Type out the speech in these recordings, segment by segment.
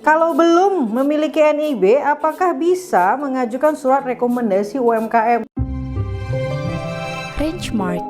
Kalau belum memiliki NIB, apakah bisa mengajukan surat rekomendasi UMKM? Rangemark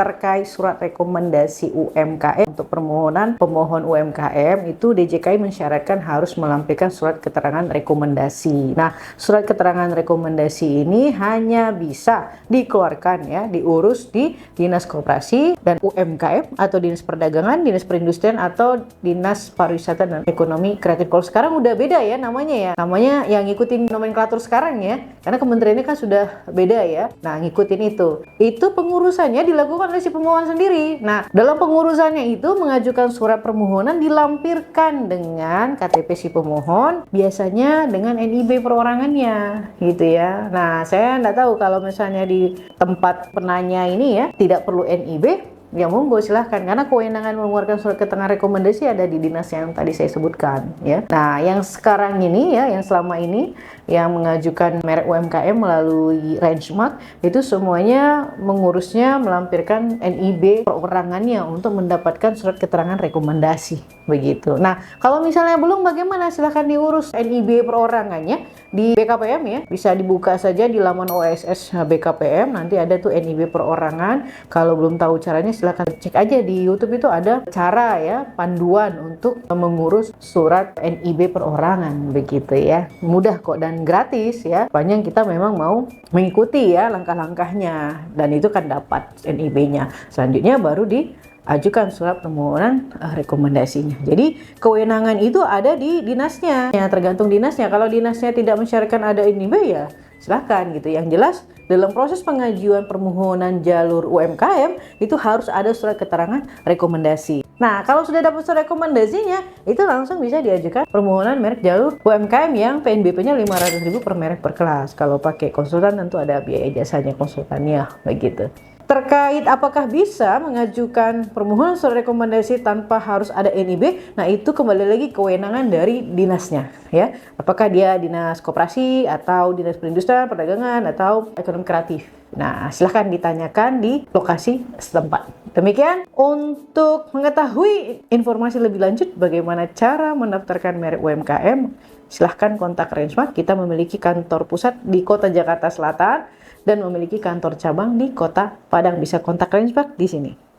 Terkait surat rekomendasi UMKM untuk permohonan pemohon UMKM itu DJKI mensyaratkan harus melampirkan surat keterangan rekomendasi. Nah, surat keterangan rekomendasi ini hanya bisa dikeluarkan ya, diurus di Dinas Koperasi dan UMKM atau Dinas Perdagangan, Dinas Perindustrian atau Dinas Pariwisata dan Ekonomi Kreatif. Kalau sekarang udah beda ya namanya ya. Namanya yang ngikutin nomenklatur sekarang ya. Karena kementeriannya kan sudah beda ya. Nah, ngikutin itu. Itu pengurusannya dilakukan oleh si pemohon sendiri. Nah, dalam pengurusannya itu mengajukan surat permohonan dilampirkan dengan KTP si pemohon, biasanya dengan NIB perorangannya, gitu ya. Nah, saya nggak tahu kalau misalnya di tempat penanya ini ya tidak perlu NIB. Ya monggo silahkan, karena kewenangan mengeluarkan surat keterangan rekomendasi ada di dinas yang tadi saya sebutkan ya. Nah, yang sekarang ini ya, yang selama ini yang mengajukan merek UMKM melalui Rangemark itu semuanya mengurusnya melampirkan NIB perorangannya untuk mendapatkan surat keterangan rekomendasi begitu. Nah, kalau misalnya belum bagaimana, silahkan diurus NIB perorangannya di BKPM ya. Bisa dibuka saja di laman OSS BKPM, nanti ada tuh NIB perorangan. Kalau belum tahu caranya silahkan cek aja di YouTube, itu ada cara ya, panduan untuk mengurus surat NIB perorangan begitu ya. Mudah kok dan gratis ya. Banyak kita memang mau mengikuti ya langkah-langkahnya dan itu kan dapat NIB-nya. Selanjutnya baru diajukan surat permohonan rekomendasinya. Jadi kewenangan itu ada di dinasnya. Ya, tergantung dinasnya. Kalau dinasnya tidak mensyaratkan ada NIB ya silahkan gitu. Yang jelas dalam proses pengajuan permohonan jalur UMKM itu harus ada surat keterangan rekomendasi. Nah, kalau sudah dapat surat rekomendasinya, itu langsung bisa diajukan permohonan merek jalur UMKM yang PNBP-nya 500.000 per merek per kelas. Kalau pakai konsultan tentu ada biaya jasanya konsultannya begitu. Terkait apakah bisa mengajukan permohonan surat rekomendasi tanpa harus ada NIB, nah itu kembali lagi kewenangan dari dinasnya ya. Apakah dia dinas koperasi atau dinas perindustrian, perdagangan atau ekonomi kreatif. Nah, silahkan ditanyakan di lokasi setempat. Demikian untuk mengetahui informasi lebih lanjut bagaimana cara mendaftarkan merek UMKM, silahkan kontak Rangemark. Kita memiliki kantor pusat di Kota Jakarta Selatan dan memiliki kantor cabang di Kota Padang. Bisa kontak Rangemark di sini.